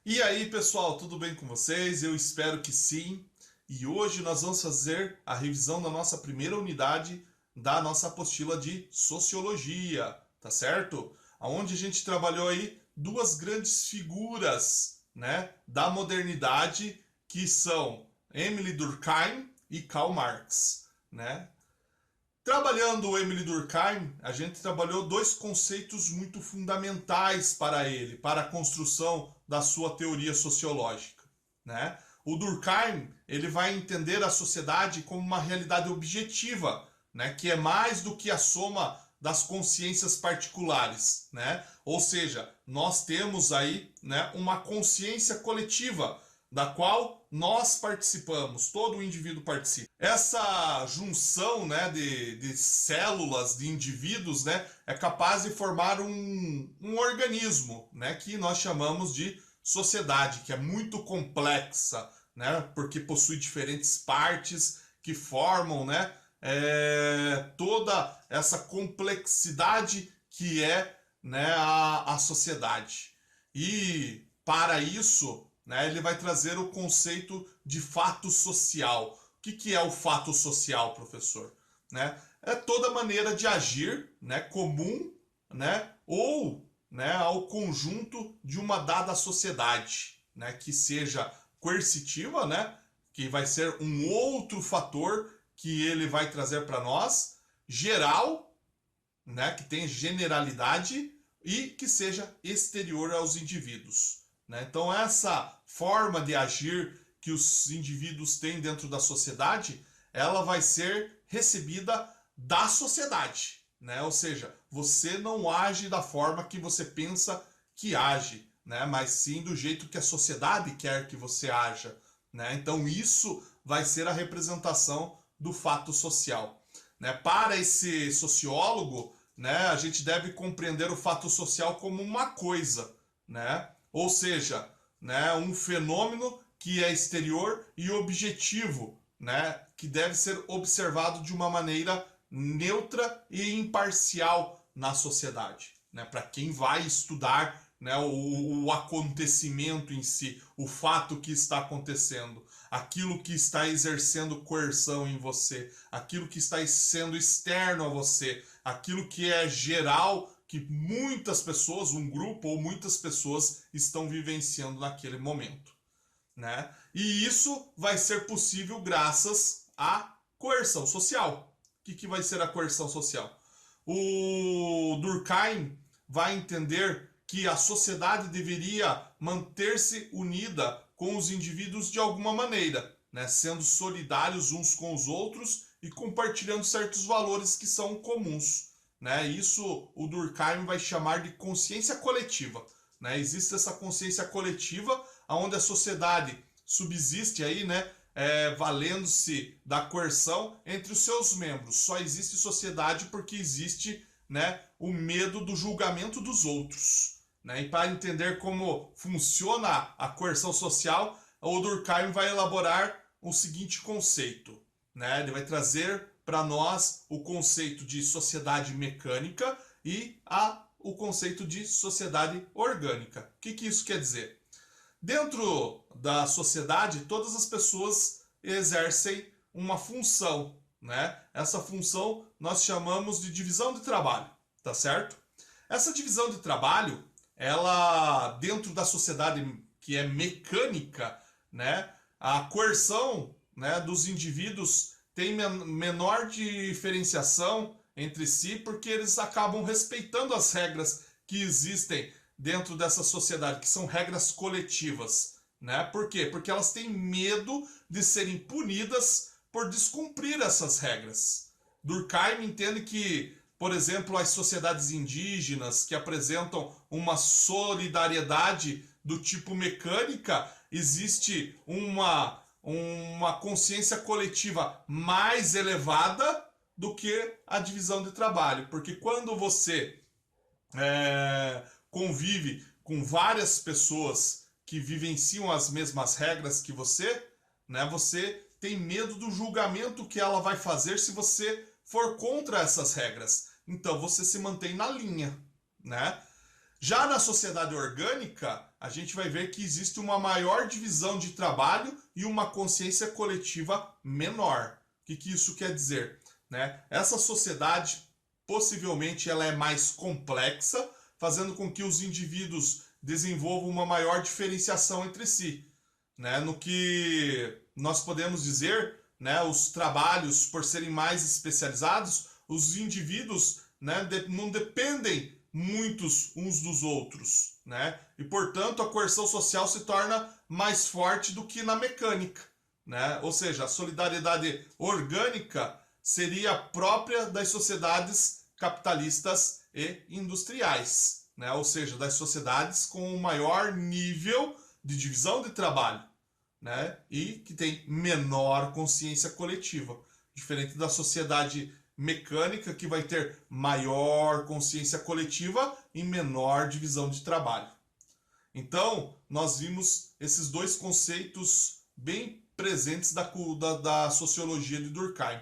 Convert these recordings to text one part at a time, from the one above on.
E aí, pessoal, tudo bem com vocês? Eu espero que sim. E hoje nós vamos fazer a revisão da nossa primeira unidade da nossa apostila de Sociologia, tá certo? Onde a gente trabalhou aí duas grandes figuras, né, da modernidade, que são Emile Durkheim e Karl Marx, né? Trabalhando o Emile Durkheim, a gente trabalhou dois conceitos muito fundamentais para ele, para a construção da sua teoria sociológica, né? O Durkheim, ele vai entender a sociedade como uma realidade objetiva, né, que é mais do que a soma das consciências particulares, né? Ou seja, nós temos aí, né, uma consciência coletiva da qual nós participamos, todo o indivíduo participa. Essa junção, né, de células, de indivíduos, né, é capaz de formar um organismo, né, que nós chamamos de sociedade, que é muito complexa, né, porque possui diferentes partes que formam, né, toda essa complexidade que é, né, a sociedade. E para isso, né, ele vai trazer o conceito de fato social. O que é o fato social, professor? Né? É toda maneira de agir, né, comum, né, ou, né, ao conjunto de uma dada sociedade, né, que seja coercitiva, né, que vai ser um outro fator que ele vai trazer para nós, geral, né, que tem generalidade e que seja exterior aos indivíduos. Né? Então, essa forma de agir que os indivíduos têm dentro da sociedade, ela vai ser recebida da sociedade. Né? Ou seja, você não age da forma que você pensa que age, né? Mas sim do jeito que a sociedade quer que você haja. Né? Então, isso vai ser a representação do fato social. Né? Para esse sociólogo, né, a gente deve compreender o fato social como uma coisa, né? Ou seja, né, um fenômeno que é exterior e objetivo, né, que deve ser observado de uma maneira neutra e imparcial na sociedade, né, para quem vai estudar, né, o acontecimento em si, o fato que está acontecendo, aquilo que está exercendo coerção em você, aquilo que está sendo externo a você, aquilo que é geral, que muitas pessoas, um grupo ou muitas pessoas estão vivenciando naquele momento, né? E isso vai ser possível graças à coerção social. O que vai ser a coerção social? O Durkheim vai entender que a sociedade deveria manter-se unida com os indivíduos de alguma maneira, né? Sendo solidários uns com os outros e compartilhando certos valores que são comuns. Né? Isso o Durkheim vai chamar de consciência coletiva. Né? Existe essa consciência coletiva onde a sociedade subsiste aí, né, valendo-se da coerção entre os seus membros. Só existe sociedade porque existe, né, o medo do julgamento dos outros. Né? E para entender como funciona a coerção social, o Durkheim vai elaborar o seguinte conceito. Né? Ele vai trazer para nós o conceito de sociedade mecânica e o conceito de sociedade orgânica. O que isso quer dizer? Dentro da sociedade, todas as pessoas exercem uma função, né? Essa função nós chamamos de divisão de trabalho, tá certo? Essa divisão de trabalho, ela dentro da sociedade que é mecânica, né? A coerção, né, dos indivíduos tem menor diferenciação entre si porque eles acabam respeitando as regras que existem dentro dessa sociedade, que são regras coletivas. Né? Por quê? Porque elas têm medo de serem punidas por descumprir essas regras. Durkheim entende que, por exemplo, as sociedades indígenas que apresentam uma solidariedade do tipo mecânica, existe uma consciência coletiva mais elevada do que a divisão de trabalho. Porque quando você convive com várias pessoas que vivenciam as mesmas regras que você, né, você tem medo do julgamento que ela vai fazer se você for contra essas regras. Então você se mantém na linha, né? Já na sociedade orgânica, a gente vai ver que existe uma maior divisão de trabalho e uma consciência coletiva menor. O que isso quer dizer? Né? Essa sociedade, possivelmente, ela é mais complexa, fazendo com que os indivíduos desenvolvam uma maior diferenciação entre si. Né? No que nós podemos dizer, né, os trabalhos, por serem mais especializados, os indivíduos, né, não dependem muitos uns dos outros, né? E portanto a coerção social se torna mais forte do que na mecânica, né? Ou seja, a solidariedade orgânica seria própria das sociedades capitalistas e industriais, né? Ou seja, das sociedades com um maior nível de divisão de trabalho, né? E que tem menor consciência coletiva, diferente da sociedade mecânica, que vai ter maior consciência coletiva e menor divisão de trabalho. Então, nós vimos esses dois conceitos bem presentes da sociologia de Durkheim.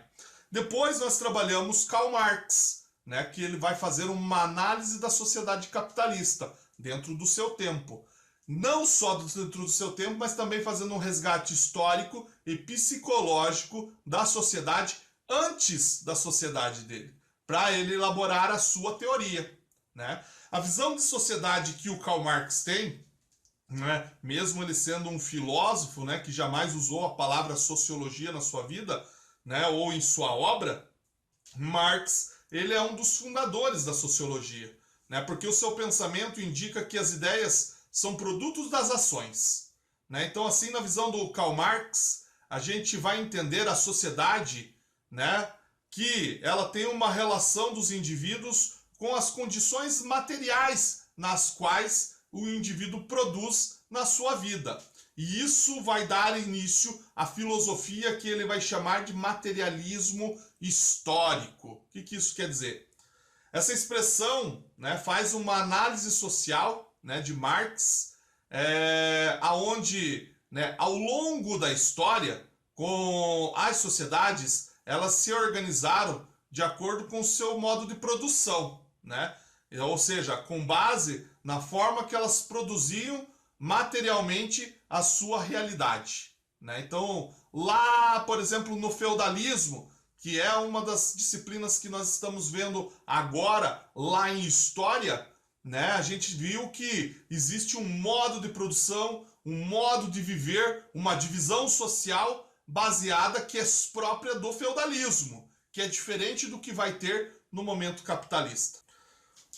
Depois nós trabalhamos Karl Marx, né, que ele vai fazer uma análise da sociedade capitalista dentro do seu tempo. Não só dentro do seu tempo, mas também fazendo um resgate histórico e psicológico da sociedade antes da sociedade dele, para ele elaborar a sua teoria, né? A visão de sociedade que o Karl Marx tem, né, mesmo ele sendo um filósofo, né, que jamais usou a palavra sociologia na sua vida, né, ou em sua obra, Marx, ele é um dos fundadores da sociologia, né, porque o seu pensamento indica que as ideias são produtos das ações, né? Então, assim, na visão do Karl Marx, a gente vai entender a sociedade, né, que ela tem uma relação dos indivíduos com as condições materiais nas quais o indivíduo produz na sua vida. E isso vai dar início à filosofia que ele vai chamar de materialismo histórico. O que isso quer dizer? Essa expressão, né, faz uma análise social, né, de Marx, aonde, né, ao longo da história, com as sociedades, elas se organizaram de acordo com o seu modo de produção, né? Ou seja, com base na forma que elas produziam materialmente a sua realidade, né? Então, lá, por exemplo, no feudalismo, que é uma das disciplinas que nós estamos vendo agora lá em história, né? A gente viu que existe um modo de produção, um modo de viver, uma divisão social baseada que é própria do feudalismo, que é diferente do que vai ter no momento capitalista.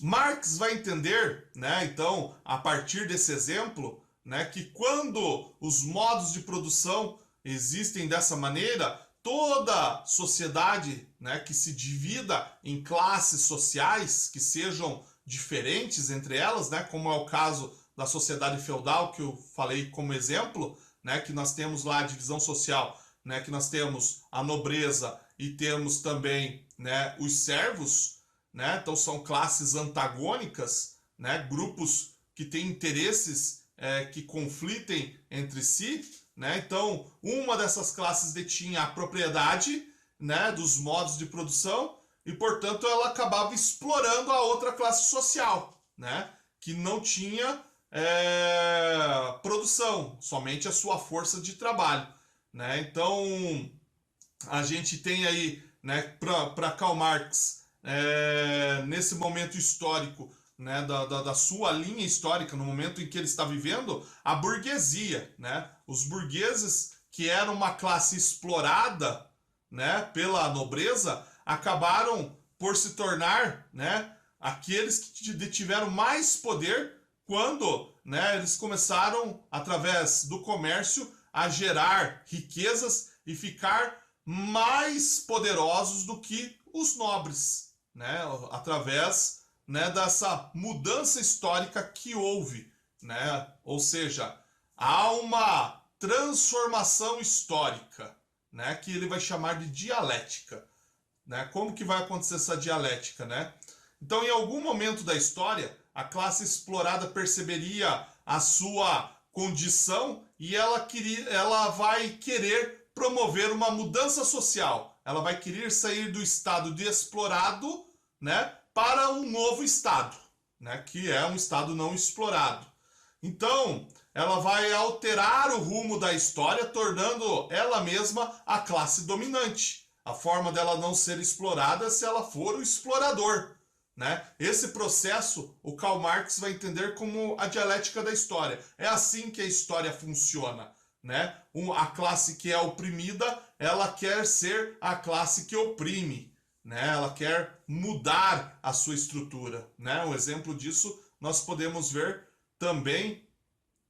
Marx vai entender, né, então, a partir desse exemplo, né, que quando os modos de produção existem dessa maneira, toda sociedade, né, que se divida em classes sociais que sejam diferentes entre elas, né, como é o caso da sociedade feudal que eu falei como exemplo, né, que nós temos lá a divisão social, né, que nós temos a nobreza e temos também, né, os servos, né, então são classes antagônicas, né, grupos que têm interesses que conflitem entre si, né, então uma dessas classes detinha a propriedade, né, dos modos de produção e, portanto, ela acabava explorando a outra classe social, né, que não tinha produção, somente a sua força de trabalho, né? Então, a gente tem aí, né, para Karl Marx, nesse momento histórico, né, da sua linha histórica, no momento em que ele está vivendo, a burguesia, né? Os burgueses, que eram uma classe explorada, né, pela nobreza, acabaram por se tornar, né, aqueles que tiveram mais poder quando, né, eles começaram, através do comércio, a gerar riquezas e ficar mais poderosos do que os nobres, né, através, né, dessa mudança histórica que houve, né, ou seja, há uma transformação histórica, né, que ele vai chamar de dialética, né? Como que vai acontecer essa dialética, né? Então, em algum momento da história, a classe explorada perceberia a sua condição e ela vai querer promover uma mudança social. Ela vai querer sair do estado de explorado, né, para um novo estado, né, que é um estado não explorado. Então, ela vai alterar o rumo da história, tornando ela mesma a classe dominante. A forma dela não ser explorada é se ela for o explorador, né? Esse processo o Karl Marx vai entender como a dialética da história. É assim que a história funciona, né? A classe que é oprimida, ela quer ser a classe que oprime, né? Ela quer mudar a sua estrutura, né? Um exemplo disso nós podemos ver também,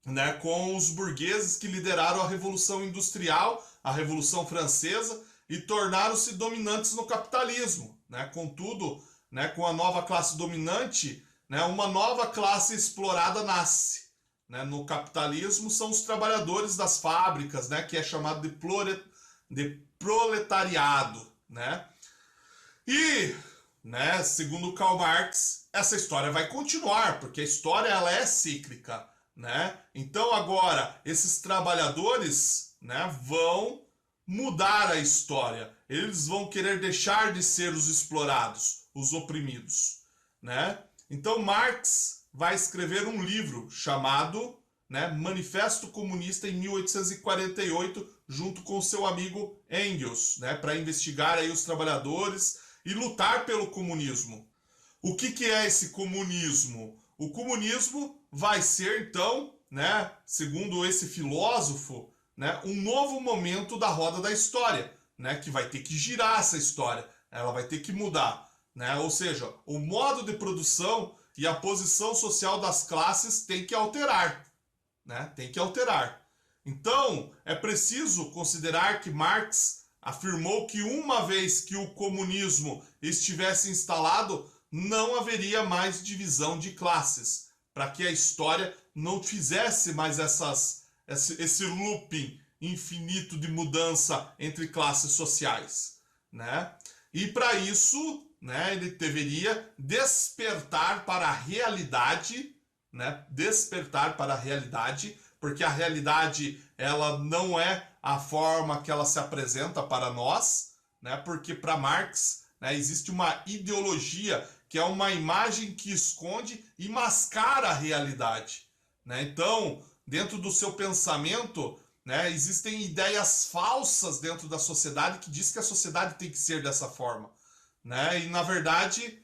né, com os burgueses que lideraram a Revolução Industrial, a Revolução Francesa, e tornaram-se dominantes no capitalismo, né? Contudo, né, com a nova classe dominante, né, uma nova classe explorada nasce, né? No capitalismo são os trabalhadores das fábricas, né, que é chamado de proletariado, né? E, né, segundo Karl Marx, essa história vai continuar, porque a história ela é cíclica, né? Então agora esses trabalhadores, né, vão mudar a história. Eles vão querer deixar de ser os explorados, os oprimidos, né? Então Marx vai escrever um livro chamado, né, Manifesto Comunista em 1848, junto com seu amigo Engels, né, para investigar aí os trabalhadores e lutar pelo comunismo. O que é esse comunismo? O comunismo vai ser, então, né, segundo esse filósofo, né, um novo momento da roda da história, né, que vai ter que girar essa história, ela vai ter que mudar, né? Ou seja, o modo de produção e a posição social das classes tem que alterar, né? Tem que alterar. Então, é preciso considerar que Marx afirmou que uma vez que o comunismo estivesse instalado, não haveria mais divisão de classes, para que a história não fizesse mais esse looping infinito de mudança entre classes sociais, né? E para isso, né, ele deveria despertar para a realidade, né? Despertar para a realidade, porque a realidade ela não é a forma que ela se apresenta para nós, né? Porque para Marx, né, existe uma ideologia que é uma imagem que esconde e mascara a realidade, né? Então, dentro do seu pensamento, né, existem ideias falsas dentro da sociedade que diz que a sociedade tem que ser dessa forma, né? E na verdade,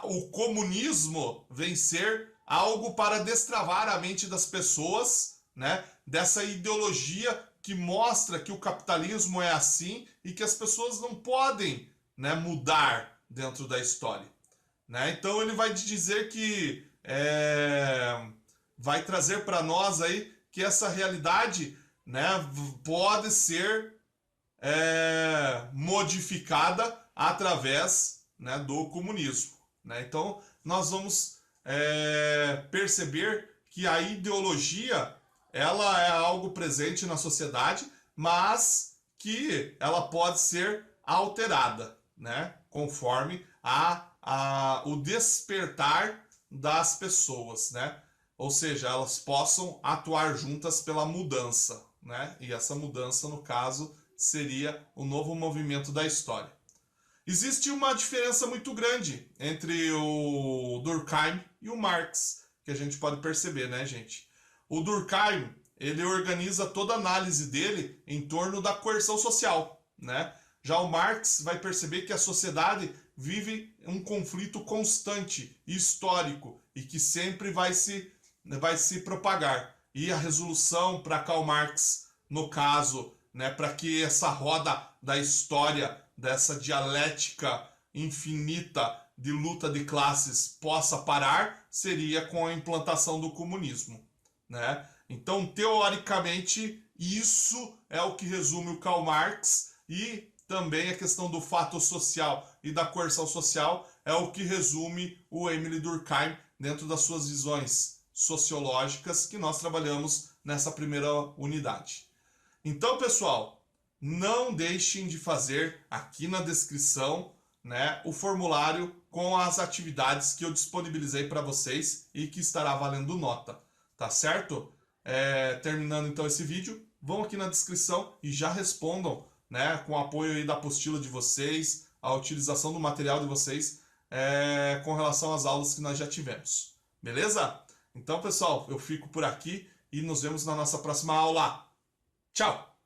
o comunismo vem ser algo para destravar a mente das pessoas, né, dessa ideologia que mostra que o capitalismo é assim e que as pessoas não podem, né, mudar dentro da história, né? Então ele vai dizer que vai trazer para nós aí que essa realidade, né, pode ser modificada através, né, do comunismo, né? Então nós vamos perceber que a ideologia ela é algo presente na sociedade, mas que ela pode ser alterada, né, conforme o despertar das pessoas, né? Ou seja, elas possam atuar juntas pela mudança, né? E essa mudança, no caso, seria o novo movimento da história. Existe uma diferença muito grande entre o Durkheim e o Marx, que a gente pode perceber, né, gente? O Durkheim, ele organiza toda a análise dele em torno da coerção social, né? Já o Marx vai perceber que a sociedade vive um conflito constante e histórico e que sempre vai se propagar. E a resolução para Karl Marx, no caso, né, para que essa roda da história, dessa dialética infinita de luta de classes possa parar, seria com a implantação do comunismo, né? Então, teoricamente, isso é o que resume o Karl Marx, e também a questão do fato social e da coerção social é o que resume o Emile Durkheim dentro das suas visões sociológicas que nós trabalhamos nessa primeira unidade. Então, pessoal, não deixem de fazer aqui na descrição, né, o formulário com as atividades que eu disponibilizei para vocês e que estará valendo nota, tá certo? Terminando então esse vídeo, vão aqui na descrição e já respondam, né, com o apoio aí da apostila de vocês, a utilização do material de vocês, com relação às aulas que nós já tivemos. Beleza? Então, pessoal, eu fico por aqui e nos vemos na nossa próxima aula. Tchau!